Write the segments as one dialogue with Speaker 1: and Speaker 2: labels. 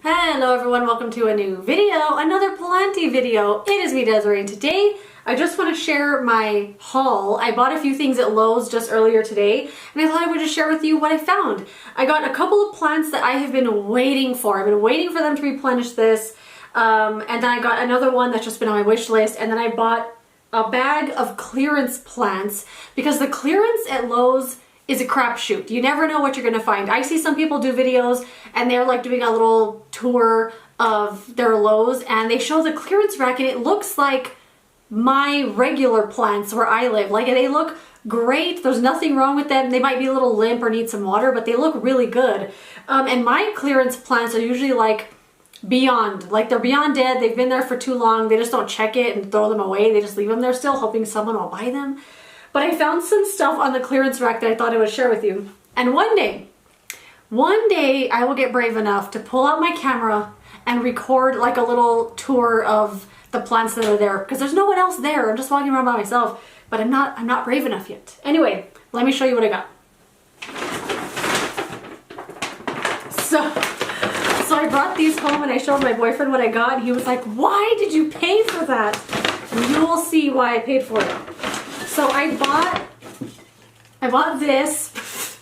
Speaker 1: Hello everyone, welcome to a new video, another planty video. It is me, Desiree, and today I just want to share my haul. I bought a few things at Lowe's just earlier today, and I thought I would just share with you what I found. I got a couple of plants that I have been waiting for. I've been waiting for them to replenish this, and then I got another one that's just been on my wish list, and then I bought a bag of clearance plants because the clearance at Lowe's is a crapshoot. You never know what you're gonna find. I see some people do videos and they're like doing a little tour of their Lowe's and they show the clearance rack and it looks like my regular plants where I live. Like, they look great. There's nothing wrong with them. They might be a little limp or need some water, but they look really good. And my clearance plants are usually like beyond, like they're beyond dead. They've been there for too long. They just don't check it and throw them away. They just leave them there still, hoping someone will buy them. But I found some stuff on the clearance rack that I thought I would share with you. And one day I will get brave enough to pull out my camera and record like a little tour of the plants that are there, because there's no one else there. I'm just walking around by myself, but I'm not brave enough yet. Anyway, let me show you what I got. So I brought these home and I showed my boyfriend what I got, and he was like, "Why did you pay for that?" And you will see why I paid for it. So I bought this.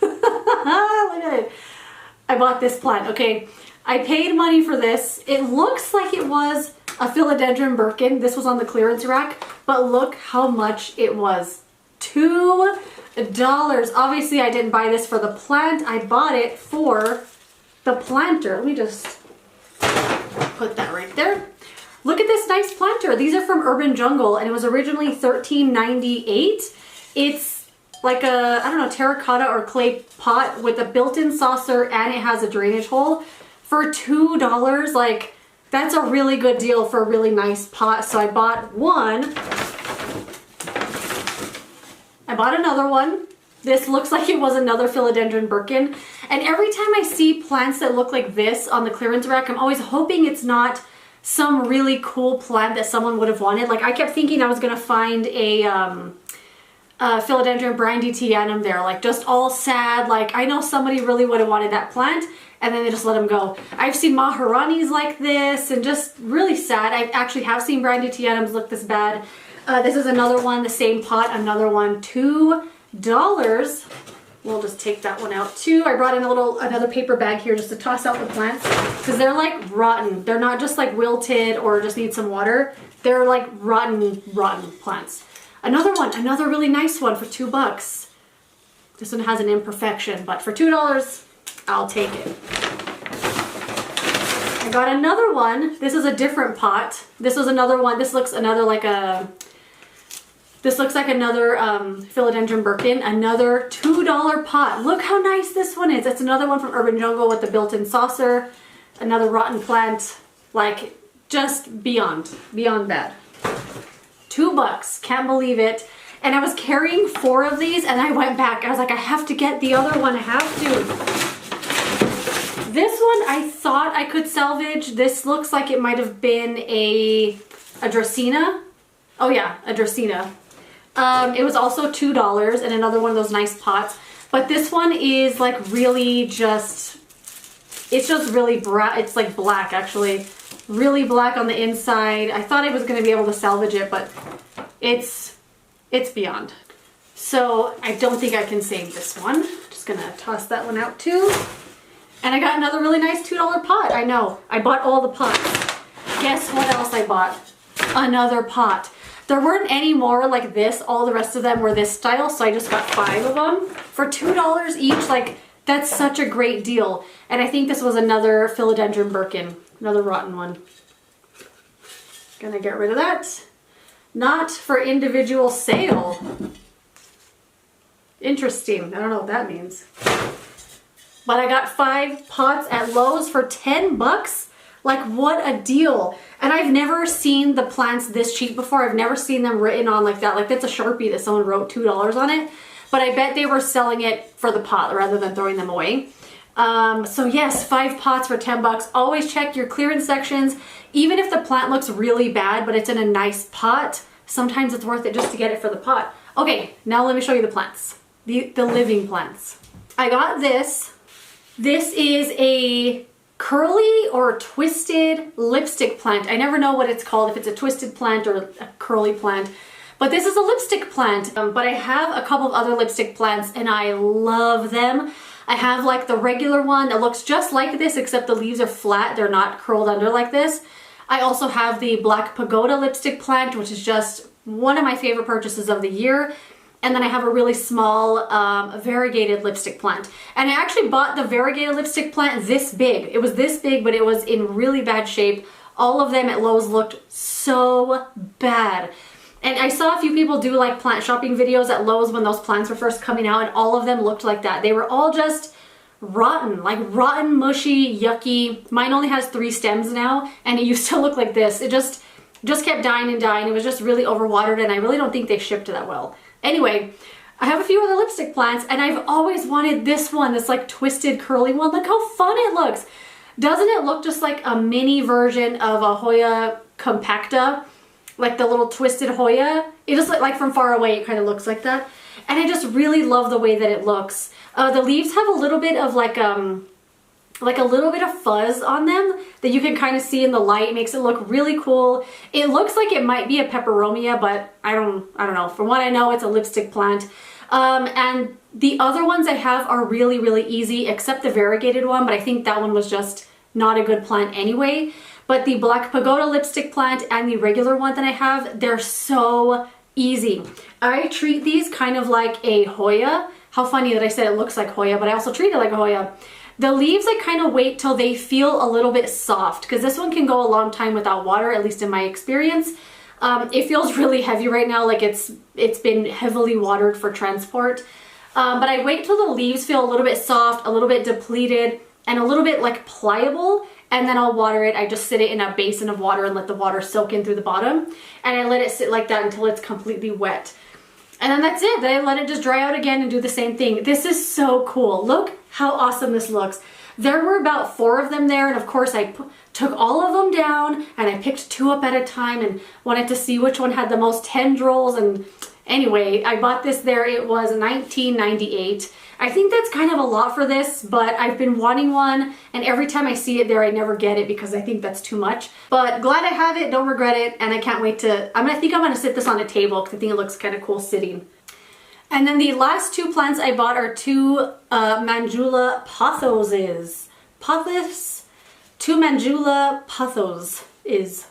Speaker 1: Look at it. I bought this plant. Okay, I paid money for this. It looks like it was a philodendron Birkin. This was on the clearance rack, but look how much it was. $2. Obviously, I didn't buy this for the plant. I bought it for the planter. Let me just put that right there. Look at this nice planter. These are from Urban Jungle, and it was originally $13.98. It's like a, I don't know, terracotta or clay pot with a built-in saucer, and it has a drainage hole for $2. Like, that's a really good deal for a really nice pot. So I bought one. I bought another one. This looks like it was another philodendron Birkin. And every time I see plants that look like this on the clearance rack, I'm always hoping it's not some really cool plant that someone would have wanted. Like, I kept thinking I was gonna find a philodendron brandywittianum there, like just all sad. Like, I know somebody really would have wanted that plant, and then they just let them go. I've seen maharanis like this, and just really sad. I actually have seen brandywittianums look this bad. This is another one, the same pot, another one, $2. We'll just take that one out too. I brought in another paper bag here just to toss out the plants, because they're like rotten. They're not just like wilted or just need some water. They're like rotten plants. Another one, another really nice one for $2. This one has an imperfection, but for $2, I'll take it. I got another one. This is a different pot. This was another one. This looks like another philodendron Birkin, another $2 pot. Look how nice this one is. It's another one from Urban Jungle with the built-in saucer, another rotten plant, like just beyond bad. $2, can't believe it. And I was carrying 4 of these and I went back. I was like, I have to get the other one, I have to. This one I thought I could salvage. This looks like it might have been a Dracaena. Oh yeah, a Dracaena. It was also $2 and another one of those nice pots. But this one is like really just, it's just really it's like black actually. Really black on the inside. I thought I was going to be able to salvage it, but it's beyond. So I don't think I can save this one. Just gonna toss that one out too. And I got another really nice $2 pot. I know, I bought all the pots. Guess what else I bought? Another pot. There weren't any more like this. All the rest of them were this style, so I just got 5 of them for $2 each. Like, that's such a great deal. And I think this was another philodendron Birkin, another rotten one. Gonna get rid of that. Not for individual sale. Interesting. I don't know what that means. But I got 5 pots at Lowe's for $10. Like, what a deal. And I've never seen the plants this cheap before. I've never seen them written on like that. Like, that's a Sharpie that someone wrote $2 on it. But I bet they were selling it for the pot rather than throwing them away. So yes, 5 pots for $10. Always check your clearance sections. Even if the plant looks really bad, but it's in a nice pot, sometimes it's worth it just to get it for the pot. Okay, now let me show you the plants. The living plants. I got this. This is a curly or twisted lipstick plant. I never know what it's called, if it's a twisted plant or a curly plant. But this is a lipstick plant. But I have a couple of other lipstick plants and I love them. I have like the regular one that looks just like this, except the leaves are flat. They're not curled under like this. I also have the Black Pagoda lipstick plant, which is just one of my favorite purchases of the year. And then I have a really small variegated lipstick plant. And I actually bought the variegated lipstick plant this big. It was this big, but it was in really bad shape. All of them at Lowe's looked so bad. And I saw a few people do like plant shopping videos at Lowe's when those plants were first coming out, and all of them looked like that. They were all just rotten, like rotten, mushy, yucky. Mine only has 3 stems now, and it used to look like this. It just kept dying and dying. It was just really overwatered, and I really don't think they shipped that well. Anyway, I have a few other lipstick plants, and I've always wanted this one, this like twisted curly one. Look how fun it looks. Doesn't it look just like a mini version of a Hoya compacta? Like the little twisted Hoya? It just like from far away, it kind of looks like that. And I just really love the way that it looks. The leaves have a little bit of like a little bit of fuzz on them that you can kind of see in the light. It makes it look really cool. It looks like it might be a peperomia, but I don't know. From what I know, it's a lipstick plant. And the other ones I have are really, really easy, except the variegated one, but I think that one was just not a good plant anyway. But the Black Pagoda lipstick plant and the regular one that I have, they're so easy. I treat these kind of like a Hoya. How funny that I said it looks like Hoya, but I also treat it like a Hoya. The leaves, I kind of wait till they feel a little bit soft, because this one can go a long time without water, at least in my experience. It feels really heavy right now, like it's been heavily watered for transport. But I wait till the leaves feel a little bit soft, a little bit depleted, and a little bit like pliable, and then I'll water it. I just sit it in a basin of water and let the water soak in through the bottom, and I let it sit like that until it's completely wet. And then that's it. Then I let it just dry out again and do the same thing. This is so cool. Look how awesome this looks. There were about 4 of them there, and of course I took all of them down and I picked 2 up at a time and wanted to see which one had the most tendrils. And anyway, I bought this there. It was $19.98. I think that's kind of a lot for this, but I've been wanting one, and every time I see it there, I never get it because I think that's too much. But glad I have it, don't regret it, and I can't wait to, I think I'm gonna sit this on a table because I think it looks kind of cool sitting. And then the last 2 plants I bought are 2 Mandula Pothoses. Pothos? 2 Mandula Pothos is.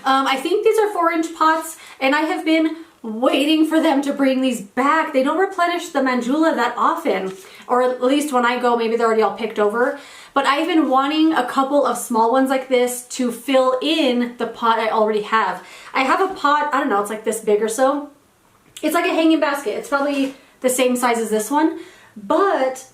Speaker 1: I think these are 4-inch pots, and I have been waiting for them to bring these back. They don't replenish the Mandula that often, or at least when I go, maybe they're already all picked over. But I've been wanting a couple of small ones like this to fill in the pot I already have. I have a pot, I don't know, it's like this big or so. It's like a hanging basket. It's probably the same size as this one, but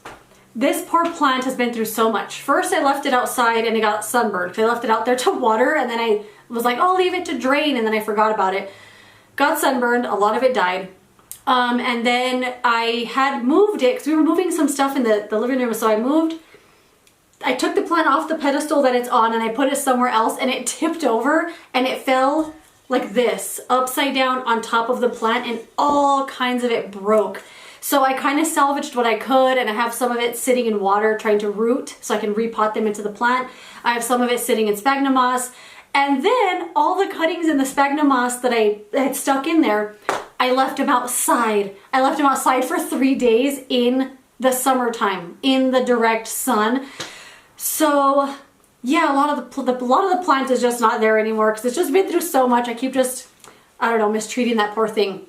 Speaker 1: this poor plant has been through so much. First, I left it outside and it got sunburned. I left it out there to water, and then I was like, oh, leave it to drain, and then I forgot about it. Got sunburned, a lot of it died. And then I had moved it, because we were moving some stuff in the living room, so I took the plant off the pedestal that it's on and I put it somewhere else, and it tipped over and it fell like this, upside down on top of the plant, and all kinds of it broke. So I kind of salvaged what I could, and I have some of it sitting in water trying to root so I can repot them into the plant. I have some of it sitting in sphagnum moss. And then all the cuttings in the sphagnum moss that I had stuck in there, I left them outside. I left them outside for 3 days in the summertime, in the direct sun. So yeah, a lot of the plant is just not there anymore because it's just been through so much. I keep just, I don't know, mistreating that poor thing.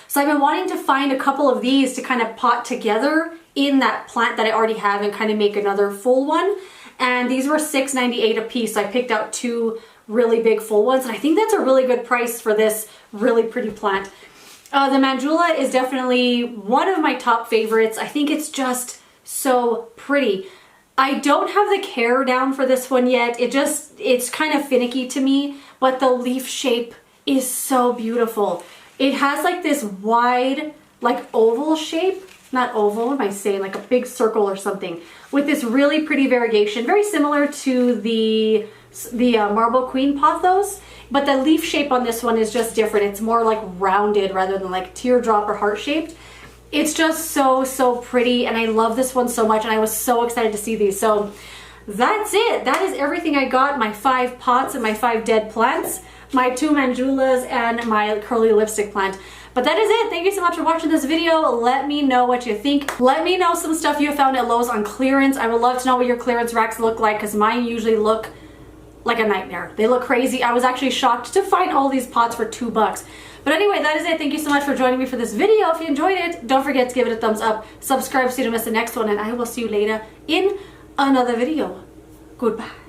Speaker 1: So I've been wanting to find a couple of these to kind of pot together in that plant that I already have and kind of make another full one. And these were $6.98 a piece. So I picked out 2 really big full ones, and I think that's a really good price for this really pretty plant. The Mandula is definitely one of my top favorites. I think it's just so pretty. I don't have the care down for this one yet. It's kind of finicky to me, but the leaf shape is so beautiful. It has like this wide, like oval shape. Not oval, what am I saying? Like a big circle or something, with this really pretty variegation, very similar to the Marble Queen Pothos, but the leaf shape on this one is just different. It's more like rounded rather than like teardrop or heart shaped. It's just so pretty, and I love this one so much, and I was so excited to see these. So that's it. That is everything I got. My 5 pots and my 5 dead plants, my 2 mandulas, and my curly lipstick plant. But that is it. Thank you so much for watching this video. Let me know what you think. Let me know some stuff you found at Lowe's on clearance. I would love to know what your clearance racks look like, because mine usually look like a nightmare. They look crazy. I was actually shocked to find all these pots for $2. But anyway, that is it. Thank you so much for joining me for this video. If you enjoyed it, don't forget to give it a thumbs up, subscribe so you don't miss the next one, and I will see you later in another video. Goodbye.